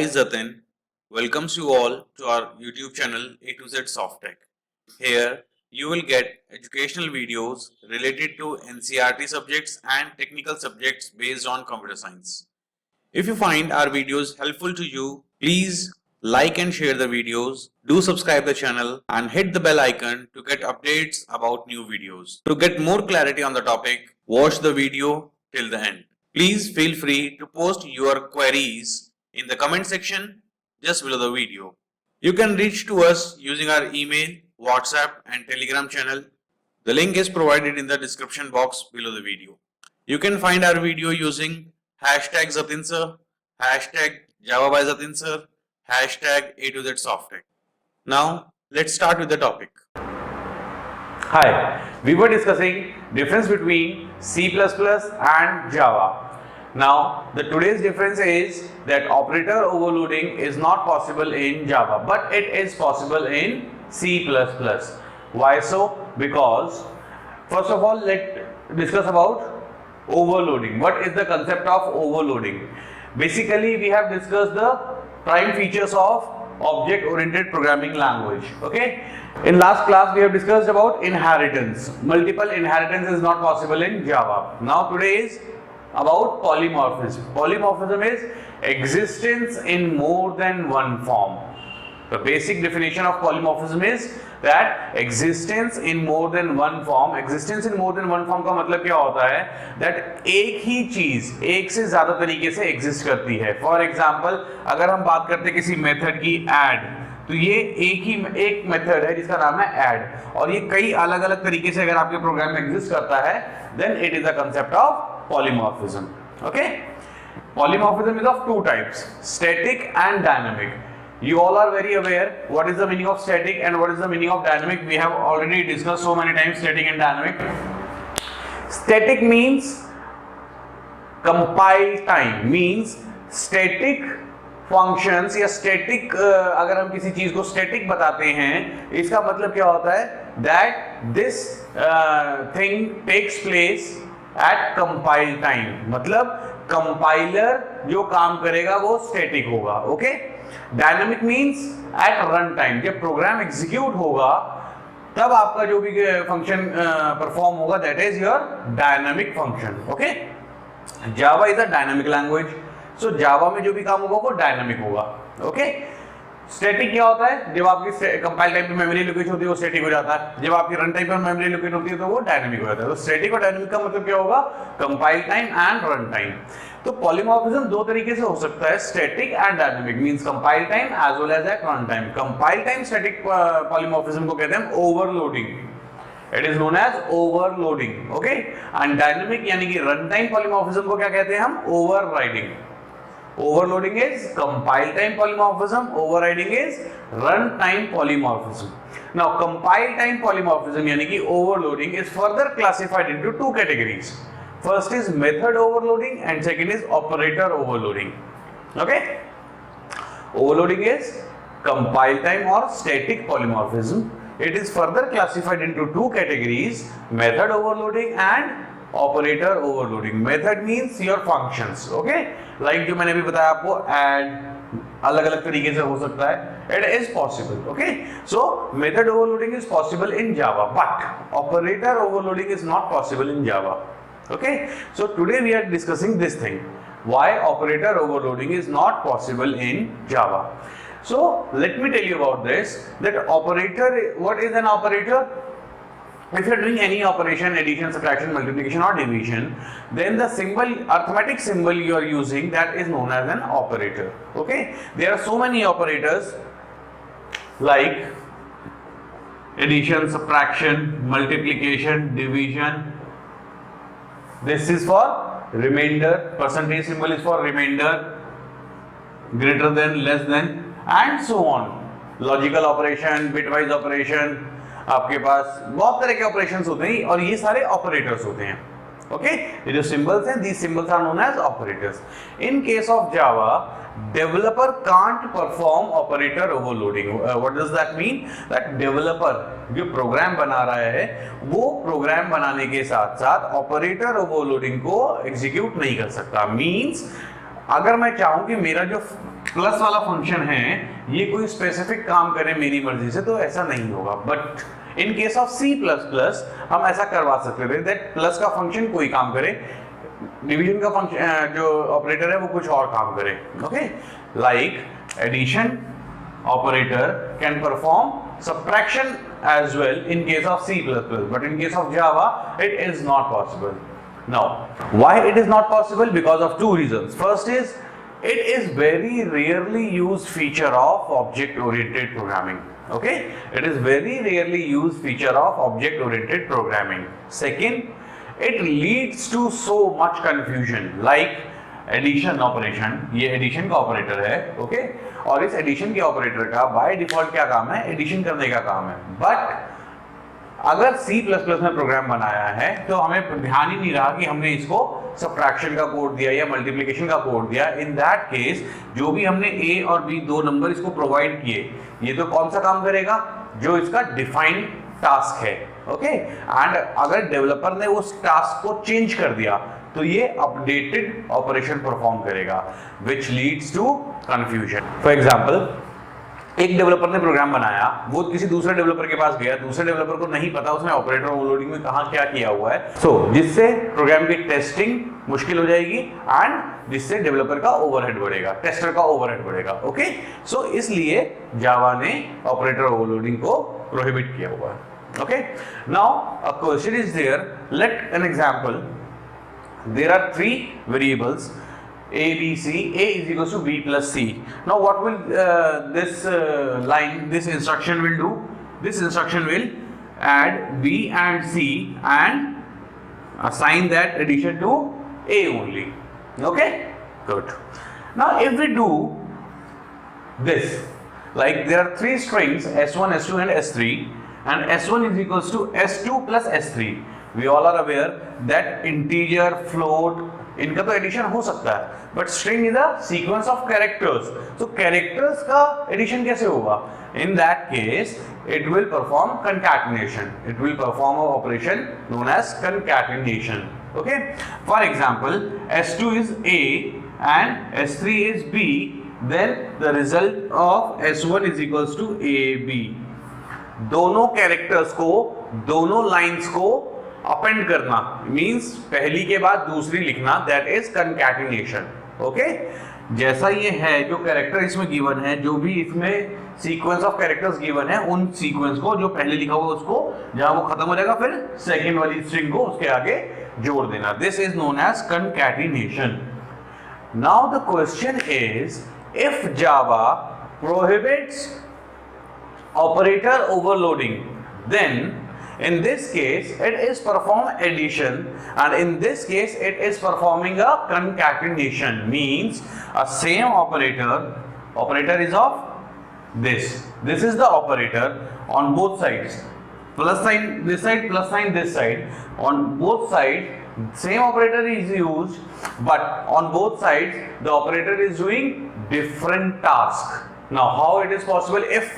By Zatin welcomes you all to our YouTube channel A to Z Softech. Here you will get educational videos related to NCERT subjects and technical subjects based on computer science. If you find our videos helpful to you, please like and share the videos, do subscribe the channel and hit the bell icon to get updates about new videos. To get more clarity on the topic, watch the video till the end. Please feel free to post your queries in the comment section just below the video. You can reach to us using our email, WhatsApp and Telegram channel. The link is provided in the description box below the video. You can find our video using hashtag Zatin Sir, hashtag Java by Zatin Sir, hashtag A to Z Softech. Now let's start with the topic. Hi, we were discussing difference between C++ and Java. Now, the today's difference is that operator overloading is not possible in Java, but it is possible in C++. Why so? Because first of all, let's discuss about overloading. What is the concept of overloading? Basically, we have discussed the prime features of object-oriented programming language. Okay. In last class, we have discussed about inheritance. Multiple inheritance is not possible in Java. Now, today is about polymorphism. Polymorphism is existence in more than one form. The basic definition of polymorphism is that existence in more than one form. Existence in more than one form का मतलब क्या होता है? That एक ही चीज एक से ज्यादा तरीके से exist करती है. For example, अगर हम बात करते किसी मेथड की add, तो ये एक मेथड है जिसका नाम है add और ये कई अलग अलग तरीके से अगर आपके प्रोग्राम में एग्जिस्ट करता है, then it is a concept of polymorphism. Okay, polymorphism is of two types, static and dynamic. You all are very aware what is the meaning of static and what is the meaning of dynamic. We have already discussed so many times static and dynamic. Static means compile time, means static functions या static अगर हम किसी चीज को static बताते हैं, इसका मतलब क्या होता है? That this thing takes place at compile time. मतलब compiler जो काम करेगा वो static होगा. Okay? Dynamic means at run time. जब प्रोग्राम एग्जीक्यूट होगा तब आपका जो भी फंक्शन परफॉर्म होगा, that is your dynamic function. Okay? Java is a dynamic language. So Java में जो भी काम होगा वो dynamic होगा. Okay? स्टैटिक क्या होता है? जब आपकी कंपाइल टाइम पे मेमोरी लोकेट होती है वो स्टैटिक हो जाता है. जब आपकी रन टाइम पे मेमोरी लोकेट होती है तो वो डायनामिक हो जाता है. तो स्टैटिक और डायनामिक का मतलब क्या होगा? Compile time and run time. तो पॉलीमॉर्फिज्म दो तरीके से हो सकता है, static and dynamic. Means compile time as well as at run time. Compile time static polymorphism को कहते हैं overloading. It is known as overloading. Okay. And dynamic यानी कि रन टाइम पॉलीमॉर्फिज्म को क्या कहते हैं हम? Overriding. Overloading is compile time polymorphism, overriding is runtime polymorphism. Now compile time polymorphism यानी कि overloading is further classified into two categories. First is method overloading and second is operator overloading. Okay? Overloading is compile time or static polymorphism. It is further classified into two categories, method overloading and operator overloading. Method means your functions. Okay, like जो मैंने अभी बताया आपको add अलग अलग तरीके से हो सकता है. It is possible. Okay, so method overloading is possible in Java but operator overloading is not possible in Java. Okay, so today we are discussing this thing, why operator overloading is not possible in Java. So let me tell you about this, that operator, what is an operator? If you are doing any operation, addition, subtraction, multiplication or division, then the symbol, arithmetic symbol you are using, that is known as an operator. Okay, there are so many operators like addition, subtraction, multiplication, division. This is for remainder. Percentage symbol is for remainder, greater than, less than, and so on. Logical operation, bitwise operation, आपके पास बहुत तरह के operations होते हैं और ये सारे operators होते हैं. ओके, ये जो सिंबल्स हैं, these symbols are known as operators. In case of Java, developer can't perform operator overloading. What does that mean? That developer जो प्रोग्राम बना रहा है वो प्रोग्राम बनाने के साथ साथ ऑपरेटर ओवरलोडिंग को एग्जीक्यूट नहीं कर सकता. मींस अगर मैं चाहूं कि मेरा जो प्लस वाला फंक्शन है ये कोई स्पेसिफिक काम करे मेरी मर्जी से, तो ऐसा नहीं होगा। But in case of C++ हम ऐसा करवा सकते थे दैट प्लस का फंक्शन कोई काम करे, डिवीजन का फंक्शन जो ऑपरेटर है वो कुछ और काम करे। Okay, like addition operator can perform subtraction as well in case of C++, but in case of Java it is not possible. Now why it is not possible? Because of two reasons. First is it is very rarely used feature of object oriented programming. Okay, it is very rarely used feature of object oriented programming. Second, it leads to so much confusion, like addition operation, ये addition का operator है। Okay, और इस addition के operator का by default क्या काम है? एडिशन करने का काम है। बट अगर C++ में प्रोग्राम बनाया है तो हमें ध्यान ही नहीं रहा कि हमने इसको सब्ट्रैक्शन का कोड दिया या मल्टीप्लिकेशन का कोड दिया। इन दैट केस जो भी हमने A और B दो नंबर इसको प्रोवाइड किए, ये तो कौन सा काम करेगा? जो इसका डिफाइंड टास्क है। ओके, एंड अगर डेवलपर ने उस टास्क को चेंज कर दिया तो ये अपडेटेड ऑपरेशन परफॉर्म करेगा, which leads to confusion. For example, एक डेवलपर ने प्रोग्राम बनाया, वो किसी दूसरे डेवलपर के पास गया, दूसरे डेवलपर को नहीं पता उसने ऑपरेटर ओवरलोडिंग में कहां क्या किया हुआ है, जिससे प्रोग्राम की टेस्टिंग मुश्किल हो जाएगी एंड जिससे डेवलपर का ओवरहेड बढ़ेगा, टेस्टर का ओवरहेड बढ़ेगा। ओके, सो इसलिए जावा ने ऑपरेटर ओवरलोडिंग को प्रोहिबिट किया हुआ है। Okay, now a question is there. Let an example. There are three variables A, B, C. A is equals to B plus C. Now what will this instruction will do? This instruction will add B and C and assign that addition to A only. Okay, good. Now if we do this, like there are three strings S1, S2 and S3, and S1 is equals to S2 plus S3. We all are aware that integer, float, इनका तो addition हो सकता है, but string is a sequence of characters. तो characters का addition कैसे होगा? In that case it will perform concatenation, it will perform a operation known as concatenation. Okay, for example S2 is A and S3 is B, then the result of S1 is equals to AB. दोनों characters को, दोनों lines को append करना means पहली के बाद दूसरी लिखना, दैट इज कंकैटिनेशन। ओके, जैसा ये है जो कैरेक्टर इसमें गिवन है, जो भी इसमें सीक्वेंस ऑफ कैरेक्टर्स गिवन है, उन सीक्वेंस को जो पहले लिखा हुआ उसको जहां वो खत्म हो जाएगा फिर सेकेंड वाली स्ट्रिंग को उसके आगे जोड़ देना। This is known as concatenation. Now the question is, if Java prohibits operator overloading, then in this case it is perform addition, and in this case it is performing a concatenation, means a same operator is of this is the operator on both sides, plus sign this side, plus sign this side, on both sides same operator is used, but on both sides the operator is doing different task. Now how it is possible if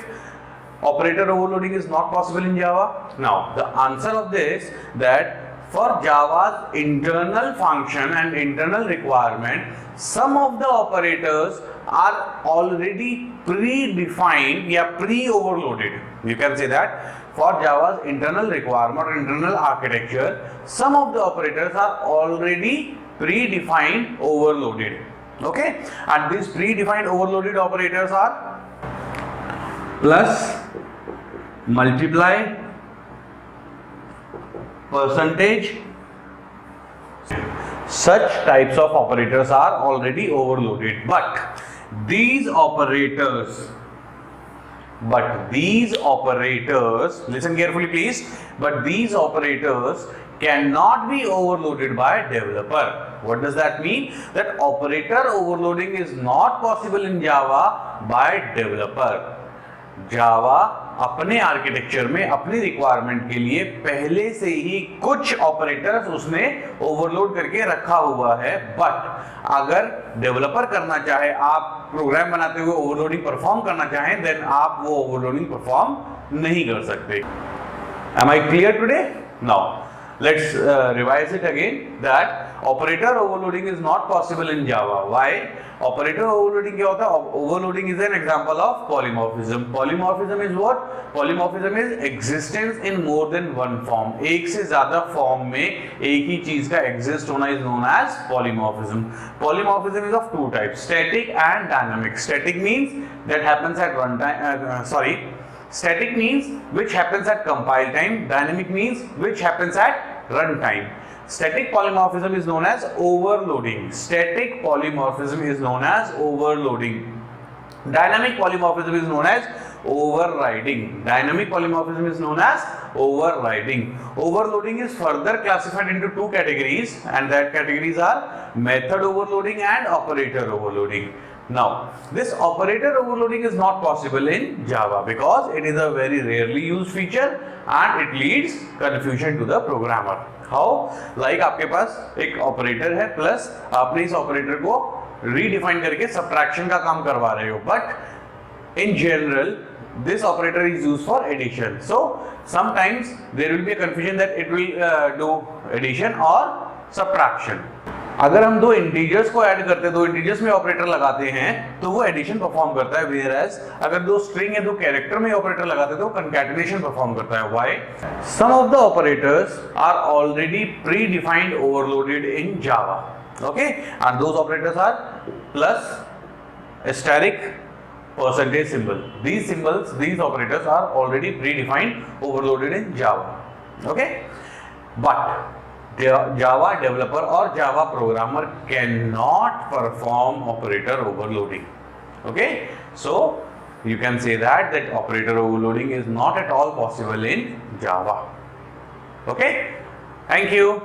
operator overloading is not possible in Java? Now the answer of this, that for Java's internal function and internal requirement, some of the operators are already predefined या pre-overloaded. You can say that for Java's internal requirement or internal architecture, some of the operators are already predefined overloaded. Okay, and these predefined overloaded operators are plus, multiply, percentage. Such types of operators are already overloaded, but these operators, listen carefully please, but these operators cannot be overloaded by developer. What does that mean? That operator overloading is not possible in Java by developer. जावा अपने architecture में अपनी requirement के लिए पहले से ही कुछ operators उसने overload करके रखा हुआ है, बट अगर डेवलपर करना चाहे, आप प्रोग्राम बनाते हुए ओवरलोडिंग परफॉर्म करना चाहें, देन आप वो ओवरलोडिंग परफॉर्म नहीं कर सकते। Am I clear today? Now let's revise it again, that operator overloading is not possible in Java. Why? Operator overloading क्या होता है? Overloading is an example of polymorphism. Polymorphism is what? Polymorphism is existence in more than one form. एक से ज्यादा form में एक ही चीज का एग्जिस्ट होना is known as polymorphism. Polymorphism is of two types, static and dynamic. Static means that happens at run time, static means which happens at compile time. Dynamic means which happens at run time. Static polymorphism is known as overloading. Static polymorphism is known as overloading. Dynamic polymorphism is known as overriding. Dynamic polymorphism is known as overriding. Overloading is further classified into two categories, and that categories are method overloading and operator overloading. Now, this operator overloading is not possible in Java because it is a very rarely used feature and it leads confusion to the programmer. How? Like आपके पास एक operator है plus आपने इस operator को redefine करके subtraction का काम करवा रहे हो, but in general this operator is used for addition. So sometimes there will be a confusion that it will do addition or subtraction. अगर हम दो इंटीजर्स को ऐड करते हैं, दो इंटीजर्स में ऑपरेटर लगाते हैं तो वो एडिशन परफॉर्म करता है, whereas अगर दो स्ट्रिंग या दो कैरेक्टर में ऑपरेटर लगाते हैं तो वो कंकैटिनेशन परफॉर्म करता है. Why? Some of the operators are already predefined overloaded in Java. Okay, and those operators are plus, asterisk, percentage symbol. These symbols, these operators are already predefined, overloaded in Java. Okay, but the Java developer or Java programmer cannot perform operator overloading. Okay, so you can say that operator overloading is not at all possible in Java. Okay, thank you.